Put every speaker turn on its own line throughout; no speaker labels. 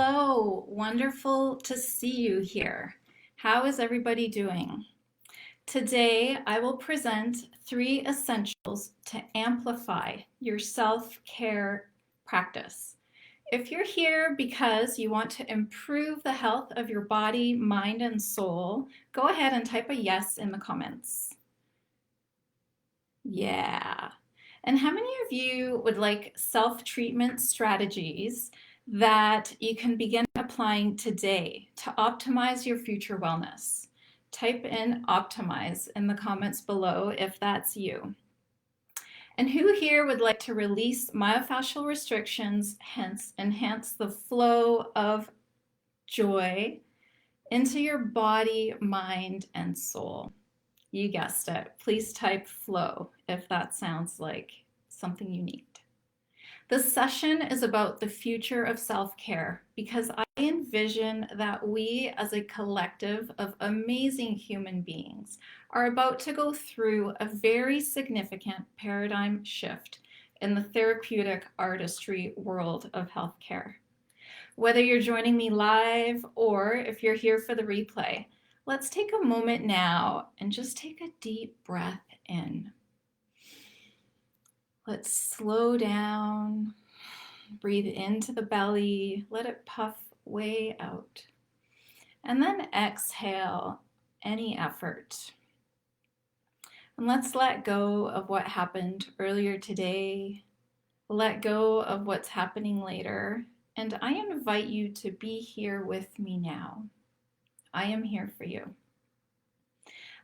Hello, wonderful to see you here. How is everybody doing? Today, I will present 3 essentials to amplify your self-care practice. If you're here because you want to improve the health of your body, mind, and soul, go ahead and type a yes in the comments. Yeah. And how many of you would like self-treatment strategies that you can begin applying today to optimize your future wellness? Type in optimize in the comments below if that's you. And who here would like to release myofascial restrictions, hence enhance the flow of joy into your body, mind, and soul? You guessed it. Please type flow if that sounds like something you need. This session is about the future of self-care because I envision that we as a collective of amazing human beings are about to go through a very significant paradigm shift in the therapeutic artistry world of healthcare. Whether you're joining me live or if you're here for the replay, let's take a moment now and just take a deep breath in. Let's slow down, breathe into the belly, let it puff way out. And then exhale any effort. And let's let go of what happened earlier today, let go of what's happening later, and I invite you to be here with me now. I am here for you.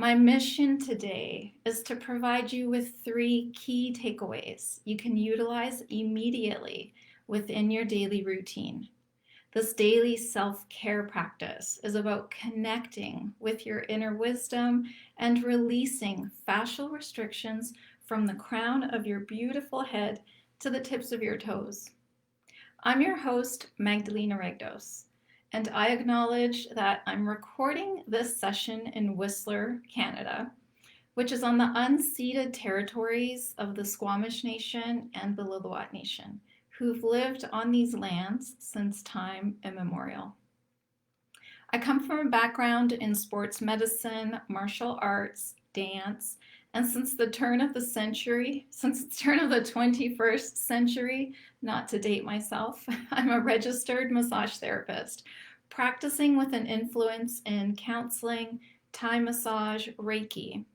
My mission today is to provide you with 3 key takeaways you can utilize immediately within your daily routine. This daily self-care practice is about connecting with your inner wisdom and releasing fascial restrictions from the crown of your beautiful head to the tips of your toes. I'm your host, Magdalena Regdos, and I acknowledge that I'm recording this session in Whistler, Canada, which is on the unceded territories of the Squamish Nation and the Lillooet Nation, who've lived on these lands since time immemorial. I come from a background in sports medicine, martial arts, dance, and since the turn of the 21st century, not to date myself, I'm a registered massage therapist, practicing with an influence in counseling, Thai massage, Reiki,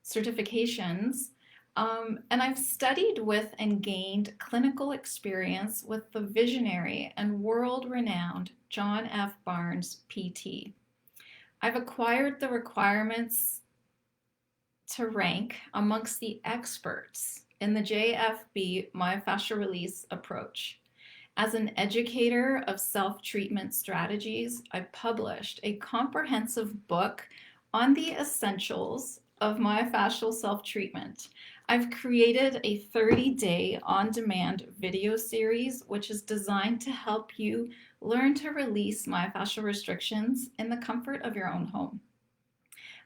certifications, and I've studied with and gained clinical experience with the visionary and world-renowned John F. Barnes, PT. I've acquired the requirements to rank amongst the experts in the JFB myofascial release approach. As an educator of self-treatment strategies, I published a comprehensive book on the essentials of myofascial self-treatment. I've created a 30-day on-demand video series which is designed to help you learn to release myofascial restrictions in the comfort of your own home.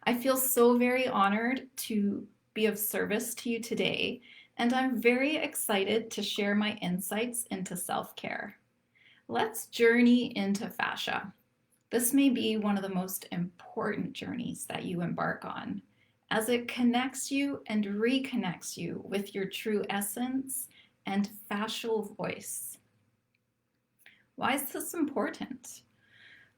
I feel so very honored to be of service to you today, and I'm very excited to share my insights into self-care. Let's journey into fascia. This may be one of the most important journeys that you embark on, as it connects you and reconnects you with your true essence and fascial voice. Why is this important?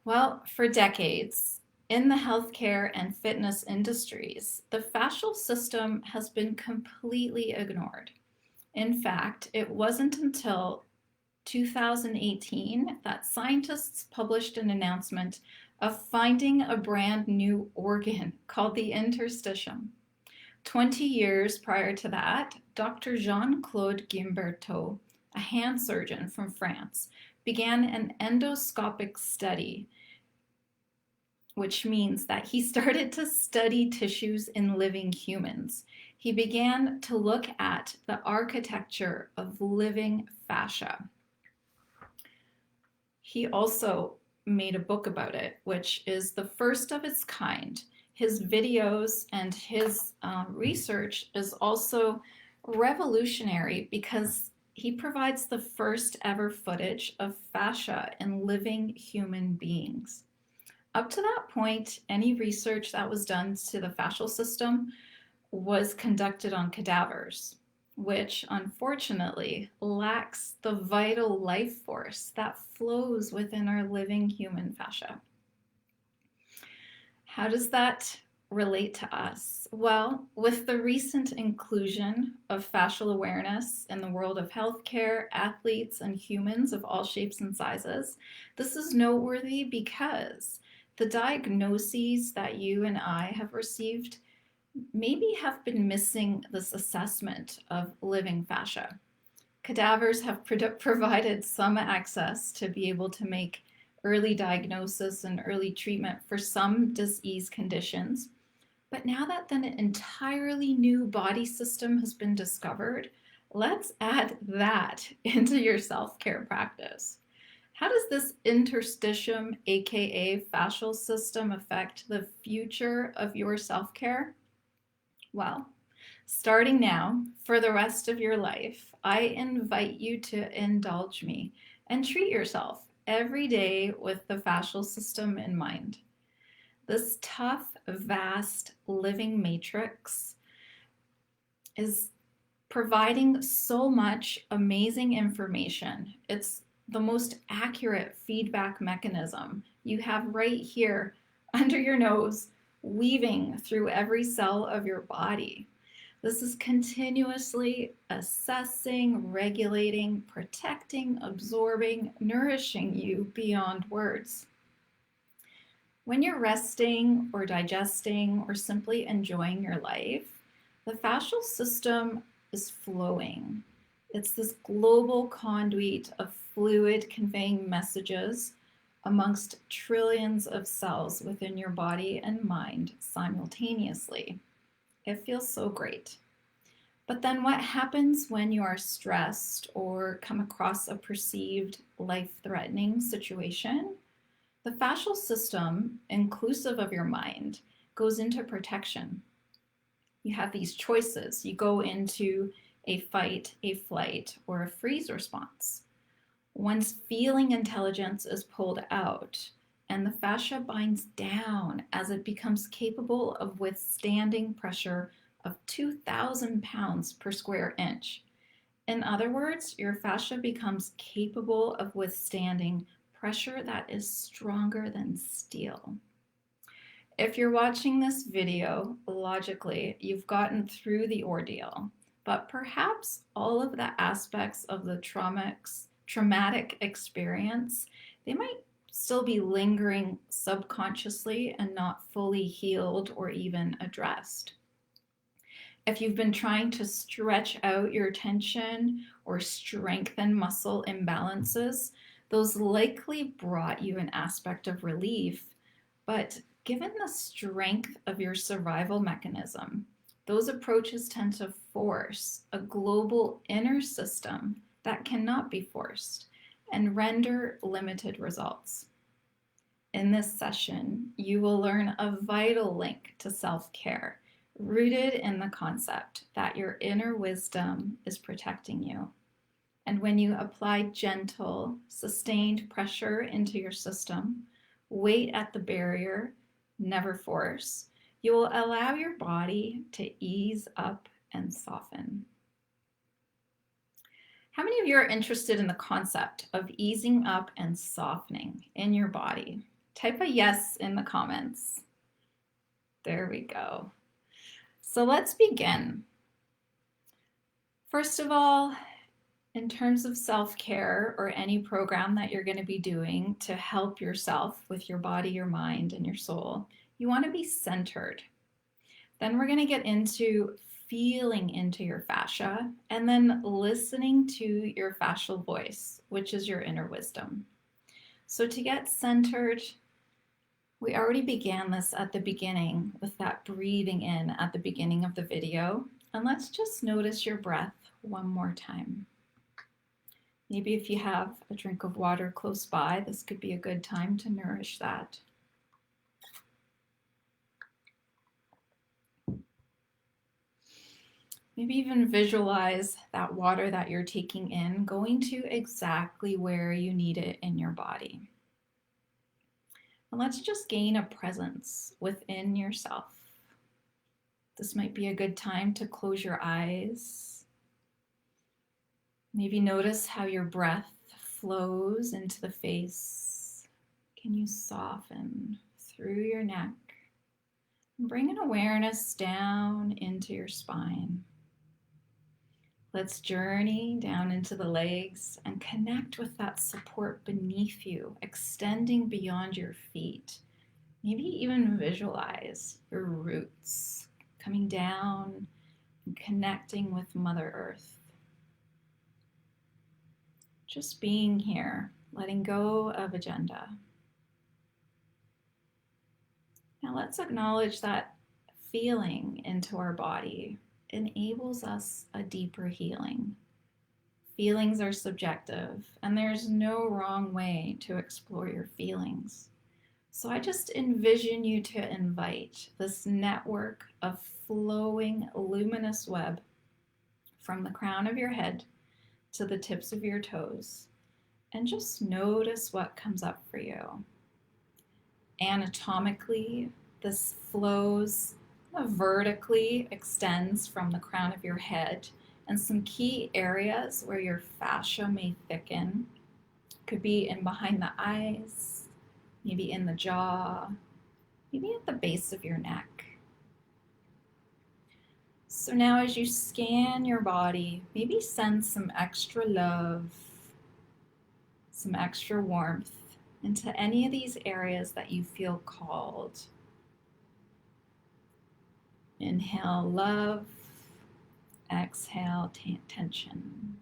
Well, for decades, in the healthcare and fitness industries, the fascial system has been completely ignored. In fact, it wasn't until 2018 that scientists published an announcement of finding a brand new organ called the interstitium. 20 years prior to that, Dr. Jean-Claude Guimberteau, a hand surgeon from France, began an endoscopic study, which means that he started to study tissues in living humans. He began to look at the architecture of living fascia. He also made a book about it, which is the first of its kind. His videos and his research is also revolutionary because he provides the first ever footage of fascia in living human beings. Up to that point, any research that was done to the fascial system was conducted on cadavers, which unfortunately lacks the vital life force that flows within our living human fascia. How does that relate to us? Well, with the recent inclusion of fascial awareness in the world of healthcare, athletes, and humans of all shapes and sizes, this is noteworthy because the diagnoses that you and I have received maybe have been missing this assessment of living fascia. Cadavers have provided some access to be able to make early diagnosis and early treatment for some disease conditions. But now that an entirely new body system has been discovered, let's add that into your self-care practice. How does this interstitium, aka fascial system, affect the future of your self-care? Well, starting now, for the rest of your life, I invite you to indulge me and treat yourself every day with the fascial system in mind. This tough, vast living matrix is providing so much amazing information. It's the most accurate feedback mechanism you have right here under your nose, weaving through every cell of your body. This is continuously assessing, regulating, protecting, absorbing, nourishing you beyond words. When you're resting or digesting or simply enjoying your life, the fascial system is flowing. It's this global conduit of fluid conveying messages amongst trillions of cells within your body and mind simultaneously. It feels so great. But then what happens when you are stressed or come across a perceived life-threatening situation? The fascial system, inclusive of your mind, goes into protection. You have these choices. You go into a fight, a flight, or a freeze response. One's feeling intelligence is pulled out, and the fascia binds down as it becomes capable of withstanding pressure of 2,000 pounds per square inch. In other words, your fascia becomes capable of withstanding pressure that is stronger than steel. If you're watching this video, logically, you've gotten through the ordeal, but perhaps all of the aspects of the traumatic experience, they might still be lingering subconsciously and not fully healed or even addressed. If you've been trying to stretch out your tension or strengthen muscle imbalances, those likely brought you an aspect of relief, but given the strength of your survival mechanism, those approaches tend to force a global inner system that cannot be forced and render limited results. In this session, you will learn a vital link to self-care, rooted in the concept that your inner wisdom is protecting you. And when you apply gentle, sustained pressure into your system, wait at the barrier, never force, you will allow your body to ease up and soften. How many of you are interested in the concept of easing up and softening in your body? Type a yes in the comments. There we go. So let's begin. First of all, in terms of self-care or any program that you're going to be doing to help yourself with your body, your mind, and your soul, you want to be centered. Then we're going to get into feeling into your fascia and then listening to your fascial voice, which is your inner wisdom. So to get centered, we already began this at the beginning with that breathing in at the beginning of the video. And let's just notice your breath one more time. Maybe if you have a drink of water close by, this could be a good time to nourish that. Maybe even visualize that water that you're taking in going to exactly where you need it in your body. And let's just gain a presence within yourself. This might be a good time to close your eyes. Maybe notice how your breath flows into the face. Can you soften through your neck? And bring an awareness down into your spine. Let's journey down into the legs and connect with that support beneath you, extending beyond your feet. Maybe even visualize your roots coming down and connecting with Mother Earth. Just being here, letting go of agenda. Now let's acknowledge that feeling into our body enables us a deeper healing. Feelings are subjective, and there's no wrong way to explore your feelings. So I just envision you to invite this network of flowing luminous web from the crown of your head to the tips of your toes, and just notice what comes up for you. Anatomically, this flows vertically, extends from the crown of your head, and some key areas where your fascia may thicken could be in behind the eyes, maybe in the jaw, maybe at the base of your neck. So now as you scan your body, maybe send some extra love, some extra warmth into any of these areas that you feel called. Inhale love, exhale tension.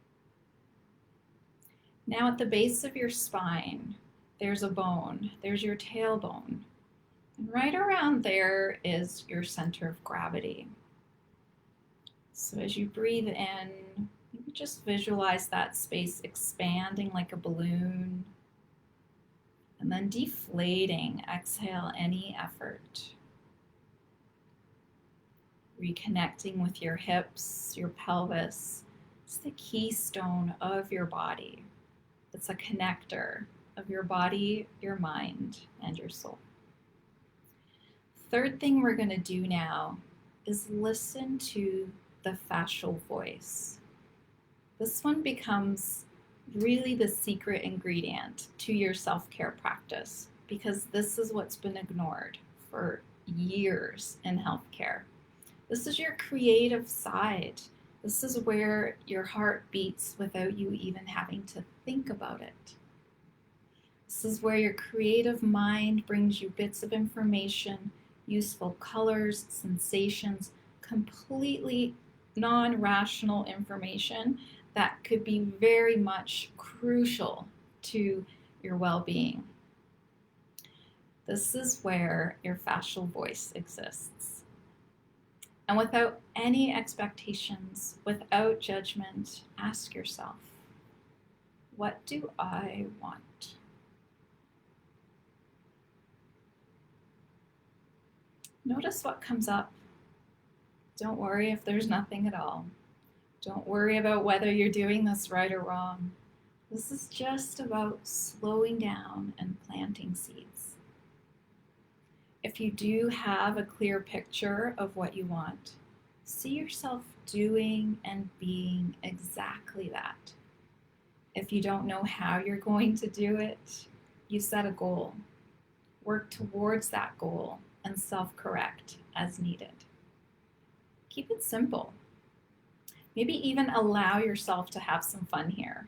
Now at the base of your spine, there's a bone, there's your tailbone. And right around there is your center of gravity. So as you breathe in, maybe just visualize that space expanding like a balloon, and then deflating, exhale any effort. Reconnecting with your hips, your pelvis. It's the keystone of your body. It's a connector of your body, your mind, and your soul. Third thing we're going to do now is listen to the fascial voice. This one becomes really the secret ingredient to your self-care practice, because this is what's been ignored for years in healthcare. This is your creative side. This is where your heart beats without you even having to think about it. This is where your creative mind brings you bits of information, useful colors, sensations, completely non-rational information that could be very much crucial to your well-being. This is where your fascial voice exists. And without any expectations, without judgment, ask yourself, what do I want? Notice what comes up. Don't worry if there's nothing at all. Don't worry about whether you're doing this right or wrong. This is just about slowing down and planting seeds. If you do have a clear picture of what you want, see yourself doing and being exactly that. If you don't know how you're going to do it, you set a goal. Work towards that goal and self-correct as needed. Keep it simple. Maybe even allow yourself to have some fun here.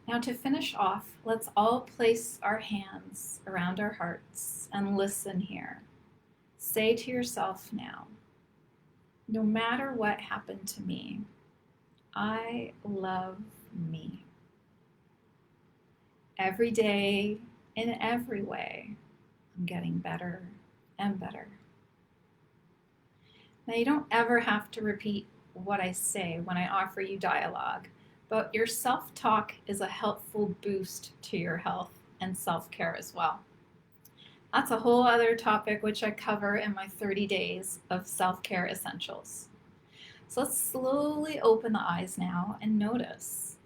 Now to finish off, let's all place our hands around our hearts and listen here. Say to yourself now, no matter what happened to me, I love me. Every day, in every way, I'm getting better and better. Now you don't ever have to repeat what I say when I offer you dialogue, but your self-talk is a helpful boost to your health and self-care as well. That's a whole other topic which I cover in my 30 days of self-care essentials. So let's slowly open the eyes now and notice.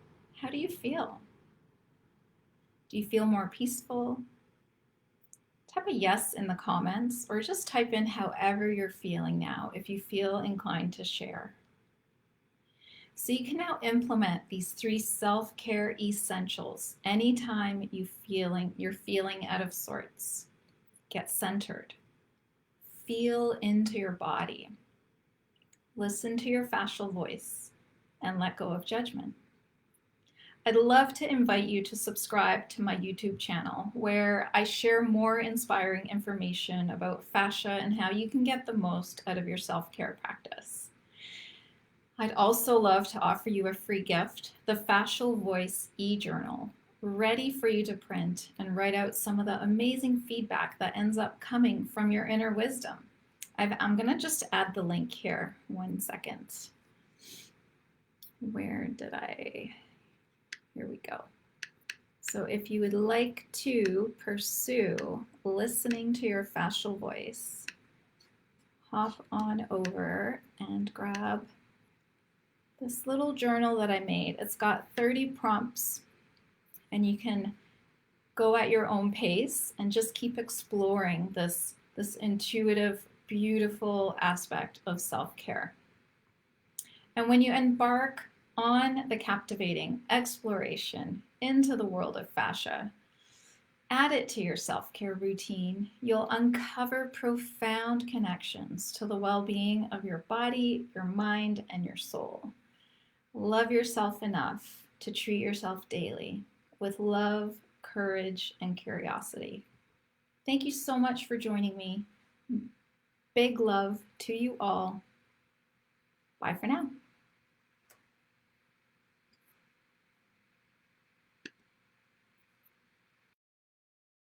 How do you feel? Do you feel more peaceful? Type a yes in the comments or just type in however you're feeling now if you feel inclined to share. So you can now implement these 3 self-care essentials anytime you're feeling out of sorts. Get centered. Feel into your body. Listen to your fascial voice and let go of judgment. I'd love to invite you to subscribe to my YouTube channel where I share more inspiring information about fascia and how you can get the most out of your self-care practice. I'd also love to offer you a free gift, the Fascial Voice e-journal, ready for you to print and write out some of the amazing feedback that ends up coming from your inner wisdom. I'm going to just add the link here. 1 second. Where did I? Here we go. So if you would like to pursue listening to your fascial voice, hop on over and grab this little journal that I made. It's got 30 prompts, and you can go at your own pace and just keep exploring this intuitive, beautiful aspect of self-care. And when you embark on the captivating exploration into the world of fascia, add it to your self-care routine, you'll uncover profound connections to the well-being of your body, your mind, and your soul. Love yourself enough to treat yourself daily with love, courage, and curiosity. Thank you so much for joining me. Big love to you all. Bye for now.